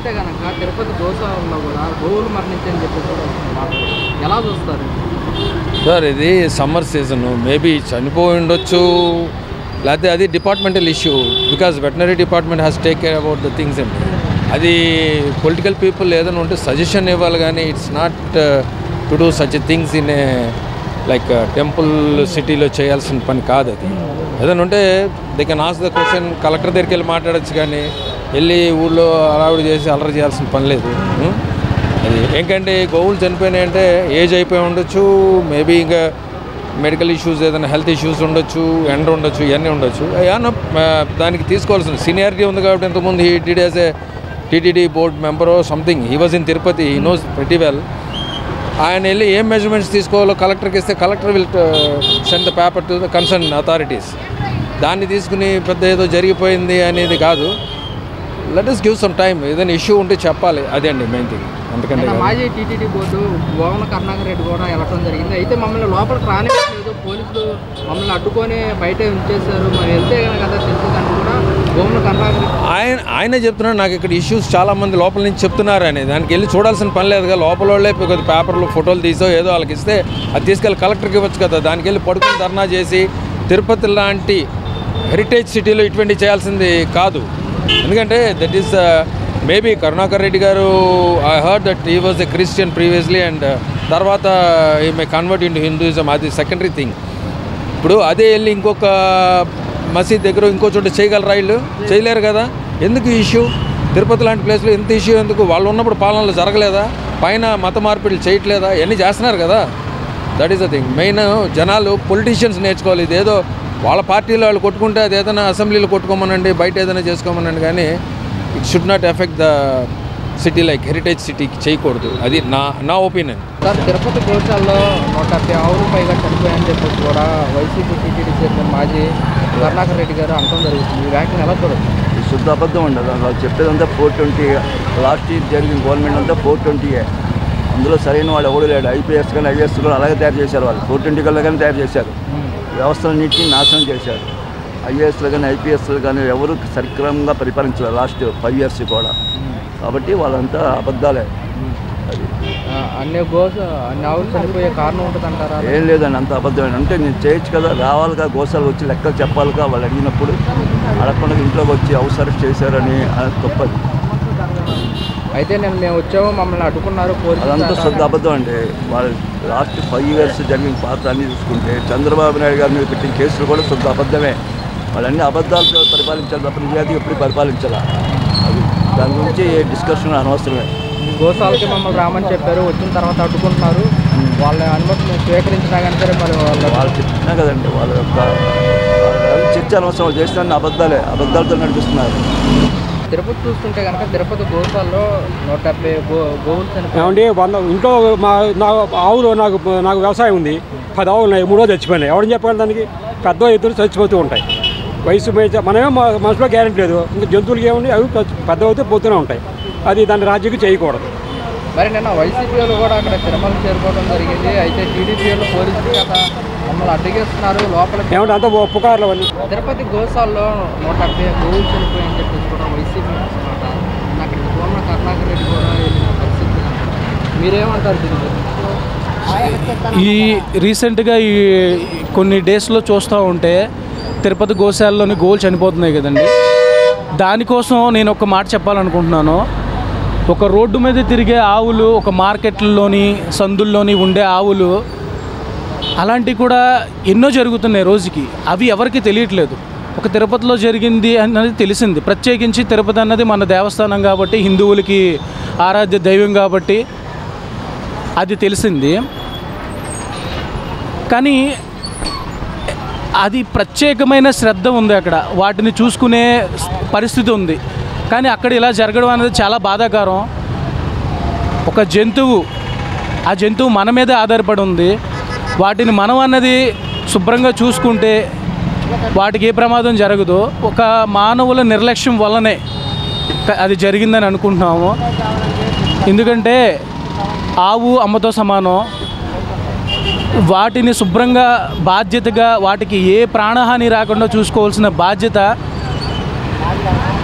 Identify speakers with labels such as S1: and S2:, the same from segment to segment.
S1: చూస్తుంటే కనుక తిరుపతి గోశాలలో కూడా గోవులు మరణించని చెప్పేసి కూడా వస్తుంది. ఎలా చూస్తారు
S2: సార్? ఇది సమ్మర్ సీజను, మేబీ చనిపోయి ఉండొచ్చు, లేకపోతే అది departmental issue. Because veterinary department has take care about the things అండి. అది పొలిటికల్ పీపుల్ ఏదైనా ఉంటే సజెషన్ ఇవ్వాలి, కానీ it's not to do such things in a like temple సిటీలో చేయాల్సిన పని కాదు. అది ఏదైనా ఉంటే they can ask the question, collector దగ్గరికి వెళ్ళి మాట్లాడచ్చు, కానీ వెళ్ళి ఊళ్ళో అలవాటు చేసి అలరి చేయాల్సిన పని లేదు. అది ఏంటంటే గోవులు చనిపోయినాయంటే ఏజ్ అయిపోయి ఉండొచ్చు, మేబీ ఇంకా మెడికల్ ఇష్యూస్, ఏదైనా హెల్త్ ఇష్యూస్ ఉండొచ్చు, ఎండ ఉండొచ్చు, ఇవన్నీ ఉండొచ్చు. ఏమన్నా దానికి తీసుకోవాల్సిన సీనియారిటీ ఉంది కాబట్టి ఇంతకుముందు he did as a TTD board member something, he was in Tirupati, he knows pretty well. ఆయన వెళ్ళి ఏం మెజర్మెంట్స్ తీసుకోవాలో కలెక్టర్కి ఇస్తే collector will send the paper to the concern authorities. దాన్ని తీసుకుని పెద్ద ఏదో జరిగిపోయింది అనేది కాదు. Let us give some time. ఏదైనా ఇష్యూ ఉంటే చెప్పాలి, అదే అండి మెయిన్ థింగ్. అందుకంటే
S1: మాజీ టీటీడీ బోర్డు భువన కరుణాకర్ రెడ్డి కూడా వెళ్ళడం జరిగింది. అయితే మమ్మల్ని లోపలికి రానివ్వలేదు, పోలీసులు మమ్మల్ని అడ్డుకొని బయట ఉంచేశారు. మరి వెళ్తే కదా తెలుసుదని కూడా భువన కరుణాకర్ రెడ్డి
S2: ఆయనే చెప్తున్నాడు. నాకు ఇక్కడ ఇష్యూస్ చాలామంది లోపల నుంచి చెప్తున్నారు అని. దానికి వెళ్ళి చూడాల్సిన పని లేదుగా. లోపల వాళ్ళే కొద్ది పేపర్లు ఫోటోలు తీసో ఏదో వాళ్ళకి ఇస్తే అది తీసుకెళ్ళి కలెక్టర్కి ఇవ్వచ్చు కదా. దానికి వెళ్ళి పడుకుని ధర్నా చేసి తిరుపతి లాంటి హెరిటేజ్ సిటీలో ఇటువంటి చేయాల్సింది కాదు. ఎందుకంటే that is maybe Karunakar Reddy గారు, I heard that he was a Christian previously and తర్వాత ఈ మే కన్వర్ట్ ఇంటూ హిందూయిజం, అది సెకండరీ థింగ్. ఇప్పుడు అదే వెళ్ళి ఇంకొక మసీద్ దగ్గర ఇంకో చోట చేయగలరా? వీళ్ళు చేయలేరు కదా. ఎందుకు ఇష్యూ? తిరుపతి లాంటి ప్లేస్లో ఎంత ఇష్యూ ఎందుకు? వాళ్ళు ఉన్నప్పుడు పాలనలో జరగలేదా? పైన మత మార్పిడులు చేయట్లేదా? ఇవన్నీ చేస్తున్నారు కదా. That is the thing. Main జనాలు పొలిటీషియన్స్ నేర్చుకోవాలి. ఇదేదో వాళ్ళ పార్టీలో వాళ్ళు కొట్టుకుంటే అది ఏదైనా అసెంబ్లీలో కొట్టుకోమనండి, బయట ఏదైనా చేసుకోమనండి, కానీ it should not effect the city like heritage సిటీకి చేయకూడదు. అది నా ఒపీనియన్.
S1: సార్, తిరుపతి గోశాలలో 170 ఆవులు పైగా చనిపోయాయని చెప్పేసి కూడా వైసీపీ టీటీడీ చైర్మన్ మాజీ కరుణాకర్ రెడ్డి గారు అనడం జరుగుతుంది. ఈ వ్యాఖ్యను ఎలా చూడదు?
S3: శుద్ధ అబద్ధం ఉండదు. వాళ్ళు చెప్పేదంతా 420. లాస్ట్ ఇయర్ జరిగిన గవర్నమెంట్ అంతా 420. అందులో సరైన వాళ్ళు ఎవడు లేడు. ఐపీఎస్ కానీ ఐఏఎస్ కూడా అలాగే తయారు చేశారు. వాళ్ళు 420 కల్లా కానీ తయారు చేశారు. వ్యవస్థలన్నింటినీ నాశనం చేశారు. ఐఏఎస్లు కానీ ఐపీఎస్లు కానీ ఎవరు సక్రమంగా పరిపాలించారు లాస్ట్ 5 years కూడా. కాబట్టి వాళ్ళంతా అబద్ధాలే. అది
S1: అన్ని ఆవులు చనిపోయే కారణం ఉంటుంది అంటారా?
S3: ఏం లేదండి, అంత అబద్ధమైన. అంటే నేను చేయొచ్చు కదా, రావాలిగా, గోశాలకు వచ్చి లెక్కలు చెప్పాలిగా. వాళ్ళు అడిగినప్పుడు అడగకుండా ఇంట్లోకి వచ్చి అవసరం చేశారని తప్పది.
S1: అయితే మేము వచ్చాము, మమ్మల్ని అడ్డుకున్నారు,
S3: అదంతా శుద్ధ అబద్ధం అండి. వాళ్ళు లాస్ట్ 5 years జరిగిన పాత్ర అన్నీ చూసుకుంటే చంద్రబాబు నాయుడు గారి మీద పెట్టిన కేసులు కూడా శుద్ధ అబద్ధమే. వాళ్ళన్నీ అబద్ధాలతో పరిపాలించాలి తప్ప నిజాయితీ ఎప్పుడు పరిపాలించాలా. అది దాని గురించి డిస్కషన్ అనవసరమే.
S1: గోశాలకి మమ్మల్ని రామని చెప్పారు, వచ్చిన తర్వాత అడ్డుకుంటున్నారు. వాళ్ళ అనుమతిని స్వీకరించినా కానీ సరే మరి
S3: వాళ్ళు చెప్పినా కదండి. వాళ్ళ యొక్క చర్చ అనవసరం. వాళ్ళు చేసిన అబద్ధాలతో నడిపిస్తున్నారు.
S1: తిరుపతి చూస్తుంటే కనుక తిరుపతి గోశాలలో 170 గోవులు
S4: చనిపోయాయి. 100 ఇంట్లో ఆవులు నాకు వ్యవసాయం ఉంది. 10 ఆవులు ఉన్నాయి, 3 చచ్చిపోయినాయి. ఎవరిని చెప్పాలి? దానికి పెద్ద ఎత్తులు చచ్చిపోతూ ఉంటాయి. వయసు మనమే మనసులో గ్యారెంటీ లేదు. ఇంకా జంతువులకి ఏముంది, అవి పెద్ద అయితే పోతూనే ఉంటాయి. అది దాన్ని రాజకీయం చేయకూడదు.
S1: మరి నిన్న వైసీపీలో కూడా అక్కడ తిరుమల చేరుకోవడం జరిగింది. అయితే టీడీపీలో పోలీసులు కదా మమ్మల్ని అడ్డగిస్తున్నారు లోపలికి.
S4: ఏమంటే అంత పుకార్లు అవన్నీ.
S1: తిరుపతి గోశాలలో 170 గోవులు చనిపోయాయని చెప్పేసి కూడా వైసీపీ అన్నమాట. అక్కడికి భువన కరుణాకర్ రెడ్డి కూడా వెళ్ళిన పరిస్థితి. మీరేమంటారు దీనికి?
S5: ఈ రీసెంట్గా ఈ కొన్ని డేస్లో చూస్తూ ఉంటే తిరుపతి గోశాలలోని గోవులు చనిపోతున్నాయి కదండి. దానికోసం నేను ఒక మాట చెప్పాలనుకుంటున్నాను. ఒక రోడ్డు మీద తిరిగే ఆవులు, ఒక మార్కెట్లలోని సందుల్లోని ఉండే ఆవులు, అలాంటివి కూడా ఎన్నో జరుగుతున్నాయి రోజుకి. అవి ఎవరికి తెలియట్లేదు. ఒక తిరుపతిలో జరిగింది అన్నది తెలిసింది. ప్రత్యేకించి తిరుపతి అన్నది మన దేవస్థానం కాబట్టి, హిందువులకి ఆరాధ్య దైవం కాబట్టి అది తెలిసింది. కానీ అది ప్రత్యేకమైన శ్రద్ధ ఉంది అక్కడ, వాటిని చూసుకునే పరిస్థితి ఉంది. కానీ అక్కడ ఇలా జరగడం అనేది చాలా బాధాకరం. ఒక జంతువు, ఆ జంతువు మన మీదే ఆధారపడి ఉంది. వాటిని మనం అన్నది శుభ్రంగా చూసుకుంటే వాటికి ఏ ప్రమాదం జరగదు. ఒక మానవుల నిర్లక్ష్యం వల్లనే అది జరిగిందని అనుకుంటున్నాము. ఎందుకంటే ఆవు అమ్మతో సమానం. వాటిని శుభ్రంగా బాధ్యతగా, వాటికి ఏ ప్రాణహాని రాకుండా చూసుకోవాల్సిన బాధ్యత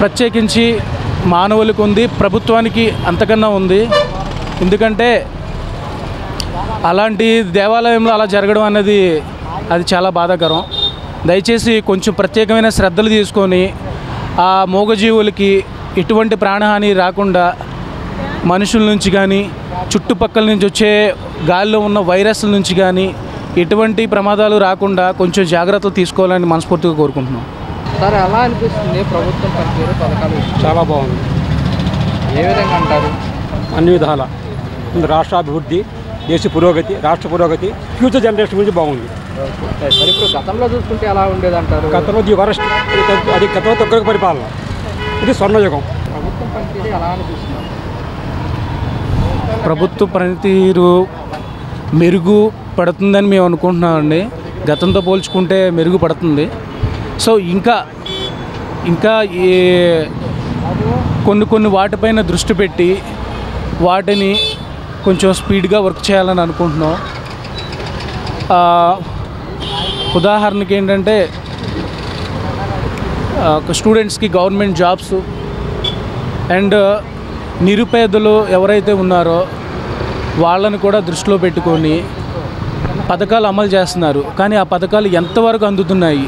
S5: ప్రత్యేకించి మానవులకు ఉంది, ప్రభుత్వానికి అంతకన్నా ఉంది. ఎందుకంటే అలాంటి దేవాలయంలో అలా జరగడం అనేది అది చాలా బాధాకరం. దయచేసి కొంచెం ప్రత్యేకమైన శ్రద్ధలు తీసుకొని ఆ మూగజీవులకి ఎటువంటి ప్రాణహాని రాకుండా మనుషుల నుంచి కానీ చుట్టుపక్కల నుంచి వచ్చే గాలిలో ఉన్న వైరస్ల నుంచి కానీ ఎటువంటి ప్రమాదాలు రాకుండా కొంచెం జాగ్రత్తలు తీసుకోవాలని మనస్ఫూర్తిగా కోరుకుంటున్నాం.
S1: సార్ ఎలా అనిపిస్తుంది ప్రభుత్వం పనితీరు పథకాలు?
S4: చాలా బాగుంది.
S1: ఏ విధంగా అంటారు?
S4: అన్ని విధాల రాష్ట్ర అభివృద్ధి, దేశ పురోగతి, రాష్ట్ర పురోగతి, ఫ్యూచర్ జనరేషన్ గురించి బాగుంది.
S1: మరి ఇప్పుడు గతంలో చూసుకుంటే ఎలా ఉండేది అంటారు?
S4: గతంలో ది వరస్ట్, అది గతంలో తక్కువ పరిపాలన, ఇది స్వర్ణయుగం.
S1: ప్రభుత్వం పనితీరు ఎలా అనిపిస్తుంది?
S5: ప్రభుత్వ పనితీరు మెరుగుపడుతుందని మేము అనుకుంటున్నామండి. గతంతో పోల్చుకుంటే మెరుగుపడుతుంది. సో ఇంకా ఈ కొన్ని వాటిపైన దృష్టి పెట్టి వాటిని కొంచెం స్పీడ్గా వర్క్ చేయాలని అనుకుంటున్నాం. ఉదాహరణకి ఏంటంటే స్టూడెంట్స్కి గవర్నమెంట్ జాబ్స్ అండ్ నిరుపేదలు ఎవరైతే ఉన్నారో వాళ్ళని కూడా దృష్టిలో పెట్టుకొని పథకాలు అమలు చేస్తున్నారు. కానీ ఆ పథకాలు ఎంతవరకు అందుతున్నాయి,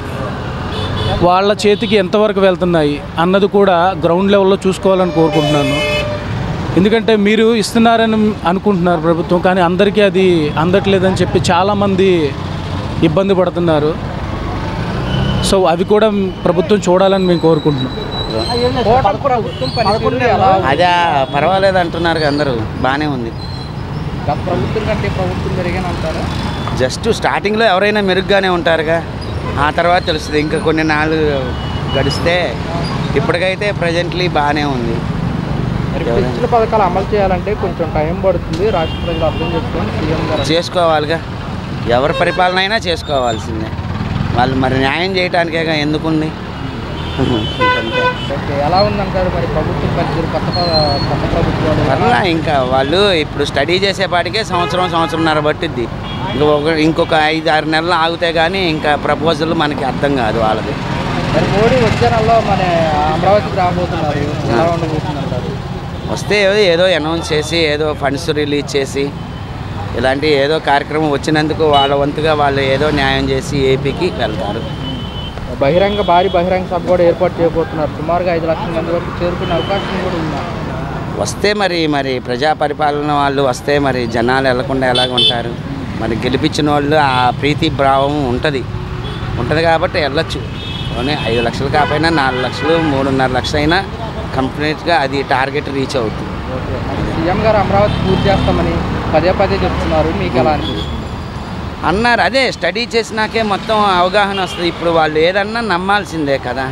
S5: వాళ్ళ చేతికి ఎంతవరకు వెళ్తున్నాయి అన్నది కూడా గ్రౌండ్ లెవెల్లో చూసుకోవాలని కోరుకుంటున్నాను. ఎందుకంటే మీరు ఇస్తున్నారని అనుకుంటున్నారు ప్రభుత్వం, కానీ అందరికీ అది అందట్లేదని చెప్పి చాలామంది ఇబ్బంది పడుతున్నారు. సో అవి కూడా ప్రభుత్వం చూడాలని మేము కోరుకుంటున్నాం.
S6: అదే పర్వాలేదు అంటున్నారు అందరూ, బాగానే ఉంది.
S1: గత ప్రభుత్వం కంటే ప్రభుత్వం మెరుగేనంటారా?
S6: జస్ట్ స్టార్టింగ్లో ఎవరైనా మెరుగ్గానే ఉంటారుగా, ఆ తర్వాత తెలుస్తుంది. ఇంకా కొన్ని నాళ్ళు గడిస్తే ఇప్పటికైతే ప్రజెంట్లీ బాగానే ఉంది.
S1: మరి ఇచ్చిన పథకాలు అమలు చేయాలంటే కొంచెం టైం పడుతుంది. రాష్ట్ర ప్రజలు అర్థం చేసుకొని సీఎం గారు
S6: చేసుకోవాలిగా, ఎవరి పరిపాలన అయినా చేసుకోవాల్సిందే. వాళ్ళు మరి న్యాయం చేయడానికేగా ఎందుకుంది.
S1: ఓకే, ఎలా ఉందంటారు మరి ప్రభుత్వం పనితీరు? కొత్త ప్రభుత్వాలు
S6: వల్ల ఇంకా వాళ్ళు ఇప్పుడు స్టడీ చేసేపాటికే సంవత్సరంన్నర పట్టిద్ది. ఇంకొక 5-6 నెలలు ఆగితే కానీ ఇంకా ప్రపోజల్ మనకి అర్థం కాదు వాళ్ళది.
S1: మరి మోడీ వచ్చే నెలలో మన అమరావతికి రాబోతున్నారు, ఎలా ఉండబోతుందంటారు?
S6: వస్తే ఏదో అనౌన్స్ చేసి ఏదో ఫండ్స్ రిలీజ్ చేసి ఇలాంటి ఏదో కార్యక్రమం వచ్చినందుకు వాళ్ళ వంతుగా వాళ్ళు ఏదో న్యాయం చేసి ఏపీకి వెళ్తారు.
S1: భారీ బహిరంగ సభ కూడా ఏర్పాటు చేయబోతున్నారు. సుమారుగా 5 లక్షల మంది వరకు చేరుకునే అవకాశం కూడా ఉంది.
S6: వస్తే మరి ప్రజా పరిపాలన వాళ్ళు వస్తే మరి జనాలు వెళ్లకుండా ఎలాగ ఉంటారు? మరి గెలిపించిన వాళ్ళు ఆ ప్రీతి భావం ఉంటుంది కాబట్టి వెళ్ళొచ్చు. 5 లక్షలు కాకపోయినా 4 లక్షలు 3.5 లక్షలు అయినా కంప్లీట్గా అది టార్గెట్ రీచ్ అవుతుంది.
S1: సీఎం గారు అమరావతి పూర్తి చేస్తామని పదే చెప్తున్నారు, మీకు ఎలా అనిపిస్తుంది?
S6: అన్నారు. అదే స్టడీ చేసినాకే మొత్తం అవగాహన వస్తుంది. ఇప్పుడు వాళ్ళు ఏదన్నా నమ్మాల్సిందే కదా.